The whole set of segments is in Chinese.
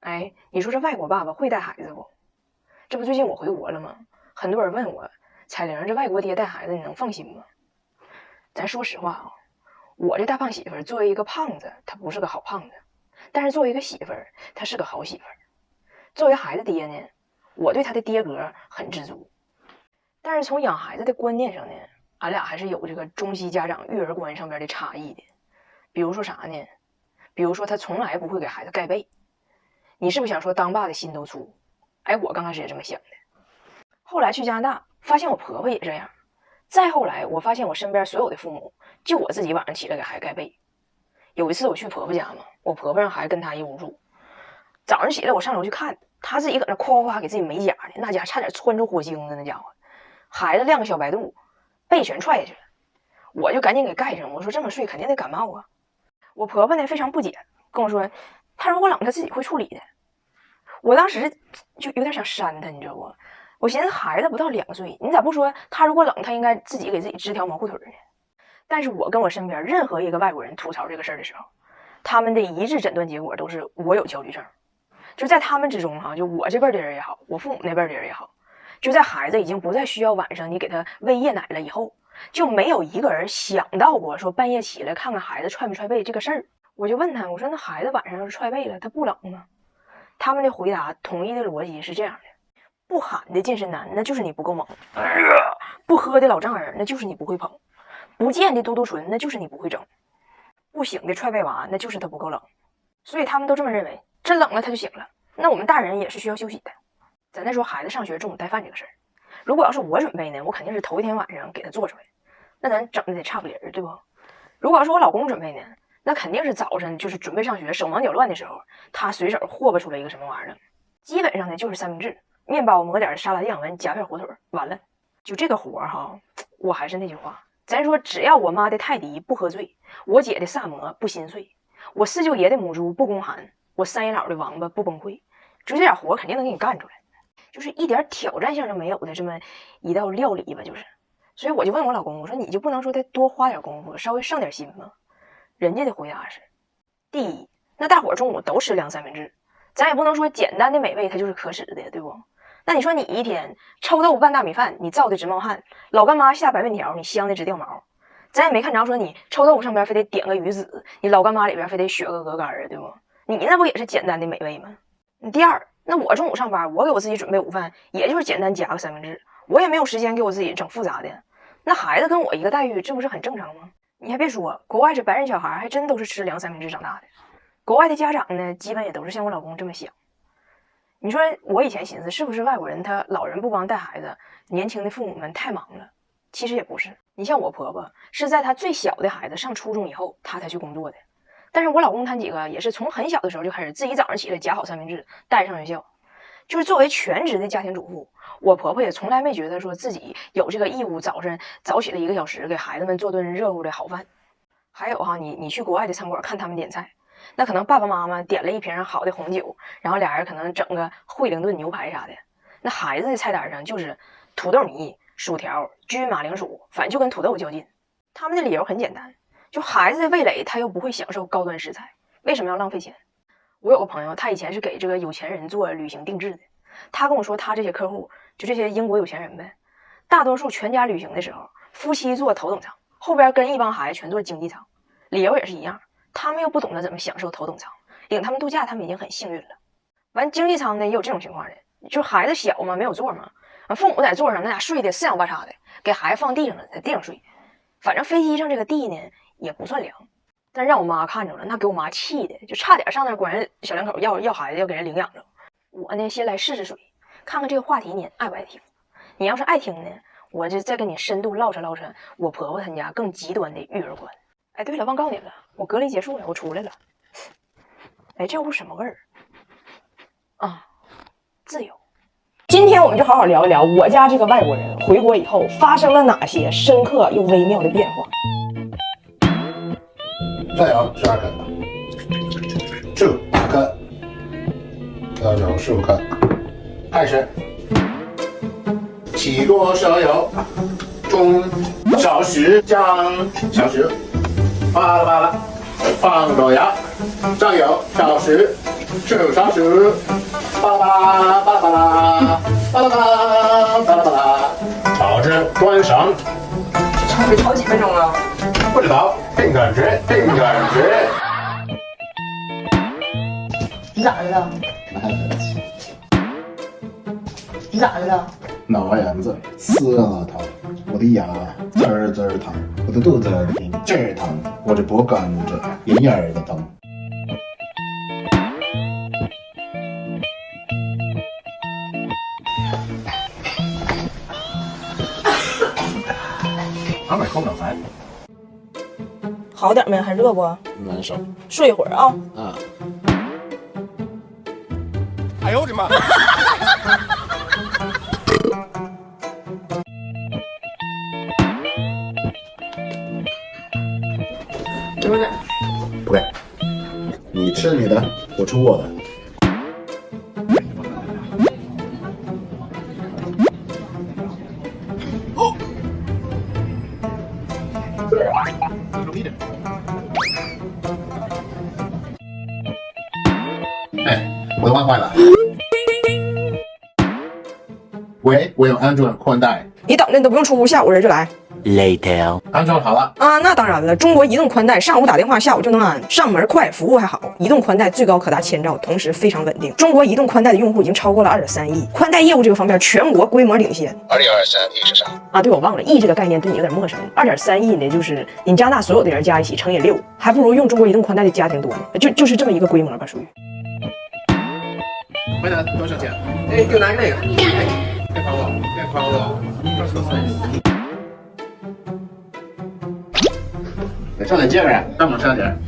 哎，你说这外国爸爸会带孩子不？这不最近我回国了吗？很多人问我，彩玲这外国爹带孩子你能放心吗？咱说实话啊，我这大胖媳妇作为一个胖子，她不是个好胖子，但是作为一个媳妇儿，她是个好媳妇儿。作为孩子爹呢，我对他的爹格很知足。但是从养孩子的观念上呢，俺俩还是有这个中西家长育儿观上边的差异的。比如说啥呢？比如说他从来不会给孩子盖被。你是不是想说当爸的心都粗？哎，我刚开始也这么想的。后来去加拿大，发现我婆婆也这样。再后来，我发现我身边所有的父母，就我自己晚上起来给孩子盖被。有一次我去婆婆家嘛，我婆婆让孩子跟她一屋住。早上起来我上楼去看，她自己搁那夸夸给自己美甲呢，那家差点窜出火星子那家伙。孩子亮个小白肚，被全踹下去了。我就赶紧给盖上，我说这么睡肯定得感冒啊。我婆婆呢非常不解，跟我说她如果冷她自己会处理的。我当时就有点想扇她，你知道不？我寻思孩子不到2岁，你咋不说他如果冷他应该自己给自己织条毛裤腿呢？但是我跟我身边任何一个外国人吐槽这个事儿的时候，他们的一致诊断结果都是我有焦虑症。就在他们之中就我这辈的人也好，我父母那辈的人也好，就在孩子已经不再需要晚上你给他喂夜奶了以后，就没有一个人想到过说半夜起来看看孩子踹没踹被这个事儿。我就问他，我说那孩子晚上要是踹被了，他不冷吗？他们的回答统一的逻辑是这样的：不喊的健身男，那就是你不够猛；不喝的老丈人，那就是你不会捧；不见的嘟嘟唇，那就是你不会整；不醒的踹被娃，那就是他不够冷。所以他们都这么认为，真冷了他就醒了。那我们大人也是需要休息的。咱再说孩子上学中午带饭这个事儿，如果要是我准备呢，我肯定是头一天晚上给他做出来，那咱整的得差不离儿，对不？如果要是我老公准备呢，那肯定是早上就是准备上学手忙脚乱的时候，他随手霍吧出来一个什么玩意儿。基本上呢就是三明治、面包抹点沙拉酱，完夹片火腿，完了。就这个活我还是那句话，咱说只要我妈的泰迪不喝醉，我姐的萨摩不心碎，我四舅爷的母猪不宫寒，我三爷姥的王八不崩溃，就这点活肯定能给你干出来，就是一点挑战性都没有的这么一道料理吧，就是。所以我就问我老公，我说你就不能说再多花点功夫，稍微上点心吗？人家的回答是：第一，那大伙中午都吃凉三明治，咱也不能说简单的美味它就是可耻的，对不？那你说你一天臭豆腐拌大米饭，你燥的直冒汗；老干妈下白面条，你香的直掉毛。咱也没看着说你臭豆腐上边非得点个鱼子，你老干妈里边非得雪个鹅肝儿，对不？你那不也是简单的美味吗？第二，那我中午上班，我给我自己准备午饭，也就是简单夹个三明治，我也没有时间给我自己整复杂的。那孩子跟我一个待遇，这不是很正常吗？你还别说，国外这白人小孩还真都是吃凉三明治长大的。国外的家长呢，基本也都是像我老公这么想。你说我以前寻思是不是外国人他老人不帮带孩子，年轻的父母们太忙了？其实也不是。你像我婆婆是在她最小的孩子上初中以后，她才去工作的。但是我老公他几个也是从很小的时候就开始自己早上起来夹好三明治带上学校。就是作为全职的家庭主妇，我婆婆也从来没觉得说自己有这个义务早上早起来1个小时给孩子们做顿热乎的好饭。还有你去国外的餐馆看他们点菜，那可能爸爸妈妈点了一瓶好的红酒，然后俩人可能整个惠灵顿牛排啥的，那孩子的菜单上就是土豆泥、薯条、焗马铃薯，反正就跟土豆较劲。他们的理由很简单，就孩子的味蕾他又不会享受高端食材，为什么要浪费钱？我有个朋友，他以前是给这个有钱人做旅行定制的，他跟我说他这些客户就这些英国有钱人呗，大多数全家旅行的时候，夫妻坐头等舱，后边跟一帮孩子全坐经济舱，理由也是一样，他们又不懂得怎么享受头等舱，领他们度假他们已经很幸运了。完经济舱呢也有这种情况的，就孩子小嘛，没有座嘛，父母在座上那俩睡的四仰八叉的，给孩子放地上了，在地上睡。反正飞机上这个地呢也不算凉，但让我妈看着了，那给我妈气的，就差点上那管人小两口要孩子，要给人领养着。我呢先来试试水，看看这个话题你爱不爱听。你要是爱听呢，我就再跟你深度唠扯唠扯我婆婆他家更极端的育儿观。哎，对了，忘告你了，我隔离结束了，我出来了。哎，这屋什么味儿啊？自由。今天我们就好好聊一聊我家这个外国人回国以后发生了哪些深刻又微妙的变化。再有12根，15根，再有15根，开始。起锅烧油，中少许姜，少许，扒拉扒拉，放肉芽，酱油少许，手上手，巴拉巴拉巴拉巴拉巴拉巴拉巴拉巴拉，炒至端上。得炒几分钟啊？不知道，凭感觉，凭感觉。你咋的了？你咋的了？脑炎子死了疼，我的牙滋儿滋儿疼，我的肚子里劲儿疼，我这脖杆子眼眼儿的疼。俺买口罩菜。好点没？还热不？难受。睡一会儿啊。啊。哎呦我的妈！给我点。不给。你吃你的，我吃我的。哎，我的 WiFi 了。喂，我有安卓宽带。你等着，你都不用出屋，下午人就来。Later，安装好了。啊，那当然了，中国移动宽带上午打电话，下午就能安，上门快，服务还好。移动宽带最高可达1000兆，同时非常稳定。中国移动宽带的用户已经超过了2.3亿，宽带业务这个方面全国规模领先。2023亿是啥？啊，对，我忘了，亿这个概念对你有点陌生。2.3亿呢，就是你加拿大所有的人加一起乘以6，还不如用中国移动宽带的家庭多呢。就是这么一个规模吧，属于。回答多少钱？哎，给我拿那个。别夸我，别夸我。得上点劲儿，再往上点，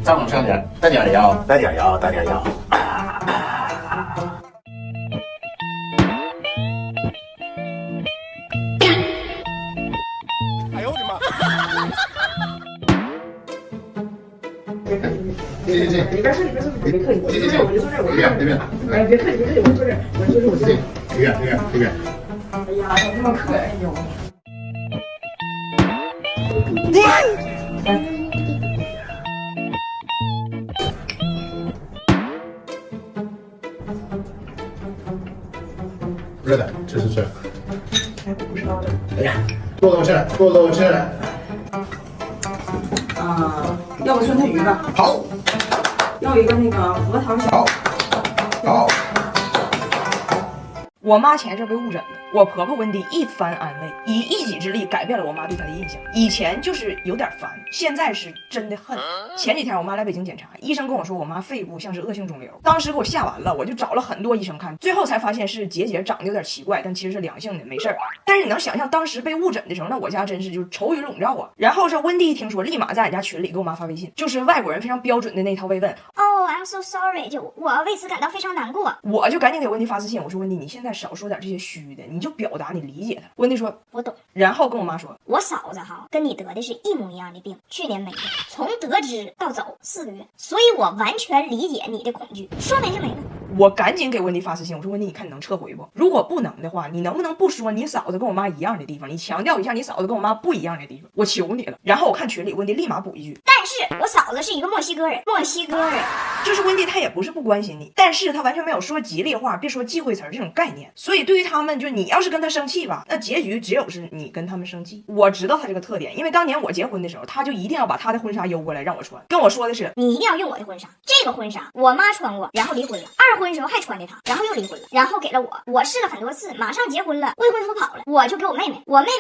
再往上点，带点腰，带点腰，带点腰。哎呦我的妈！进，里边是，别客气，我就坐这儿，我就坐这儿，这边，哎，别客气，我就坐这儿，我就坐这儿，我就坐这儿。这边。哎呀，怎么那么客气哟？热的，吃。哎，不是烧的。哎呀，多吃。啊，要个酸菜鱼吧。好。要一个那个核桃小。好。我妈前一阵被误诊了，我婆婆温迪一番安慰，以一己之力改变了我妈对她的印象。以前就是有点烦，现在是真的恨。前几天我妈来北京检查，医生跟我说我妈肺部像是恶性肿瘤，当时给我吓完了，我就找了很多医生看，最后才发现是结长得有点奇怪，但其实是良性的，没事儿。但是你能想象当时被误诊的时候，那我家真是就是愁云笼罩啊。然后这温迪一听说，立马在俺家群里给我妈发微信，就是外国人非常标准的那套慰问。Oh, I'm so sorry， 就我为此感到非常难过。我就赶紧给温迪发私信，我说温迪，你现在少说点这些虚的，你就表达你理解他。温迪说我懂，然后跟我妈说，我嫂子哈跟你得的是一模一样的病，去年没了，从得知到走4个月，所以我完全理解你的恐惧。说没就没了。我赶紧给温迪发私信，我说温迪，你看你能撤回不？如果不能的话，你能不能不说你嫂子跟我妈一样的地方，你强调一下你嫂子跟我妈不一样的地方，我求你了。然后我看群里温迪立马补一句，但是我嫂子是一个墨西哥人，就是温迪他也不是不关心你，但是他完全没有说吉利话，别说忌讳词这种概念。所以对于他们，就你要是跟他生气吧，那结局只有是你跟他们生气。我知道他这个特点，因为当年我结婚的时候，他就一定要把他的婚纱邮过来让我穿，跟我说的是你一定要用我的婚纱，这个婚纱我妈穿过，然后离婚了，二婚时候还穿的它，然后又离婚了，然后给了我试了很多次，马上结婚了，未婚夫跑了，我就给我妹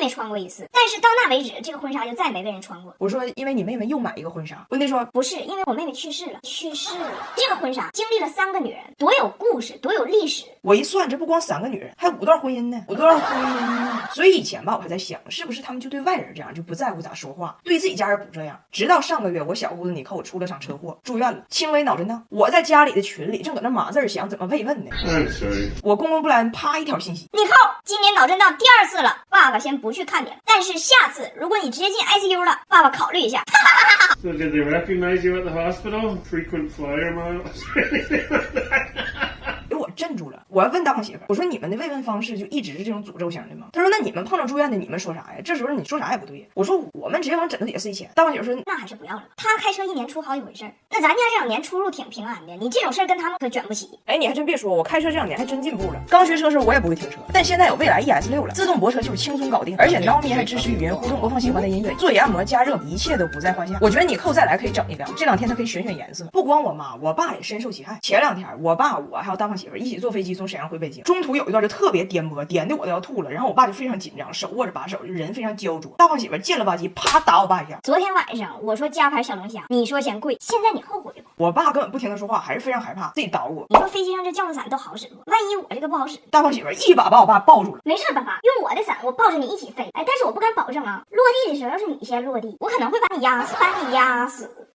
妹穿过一次，但是到那为止，这个婚纱就再没被人穿过。我说因为你妹妹又买一个婚纱，温迪说不是，因为我妹妹去世了。这个婚纱经历了3个女人，多有故事，多有历史。我一算，这不光3个女人，还有5段婚姻呢，所以以前吧，我还在想，是不是他们就对外人这样，就不在乎咋说话，对自己家人不这样。直到上个月，我小姑子妮蔻出了场车祸，住院了，轻微脑震荡。我在家里的群里正搁那码字想怎么慰问呢，我公公布莱恩啪一条信息，妮蔻今年脑震荡第2次了，爸爸先不去看你了，但是下次如果你直接进 ICU 了，爸爸考虑一下。So did they recognize you at the hospital? Frequent flyer miles? 给我镇住了。我要问大胖媳妇，我说你们的慰问方式就一直是这种诅咒型的吗？他说那你们碰着住院的，你们说啥呀？这时候你说啥也不对。我说我们直接往枕头底下塞钱。大胖媳妇说那还是不要了，他开车1年出好几回事儿，那那咱家这2年出入挺平安的，你这种事儿跟他们可卷不起。哎，你还真别说，我开车这2年还真进步了。刚学车时候我也不会停车，但现在有蔚来 ES6了，自动泊车就是轻松搞定，而且 Naomi 还支持语音互动，播放喜欢的音乐，座椅按摩、加热，一切都不在话下。我觉得你扣再来可以整一辆，这2天它可以选颜色。不光我妈，我爸也深受其害。前2天我爸我还有大胖媳妇一起坐飞机从沈阳回北京，中途有一段就特别颠簸，颠的我都要吐了。然后我爸就非常紧张，手握着把手，人非常焦灼。大胖媳妇贱了吧唧，啪打我爸一下。昨天晚上我说加盘小龙虾，你说嫌贵，现在你后悔不？我爸根本不听他说话，还是非常害怕，自己捣鼓。你说飞机上这降落伞都好使不？万一我这个不好使？大胖媳妇一把把我爸抱住了。没事，爸爸，用我的伞，我抱着你一起飞。哎，但是我不敢保证啊，落地的时候要是你先落地，我可能会把你压死，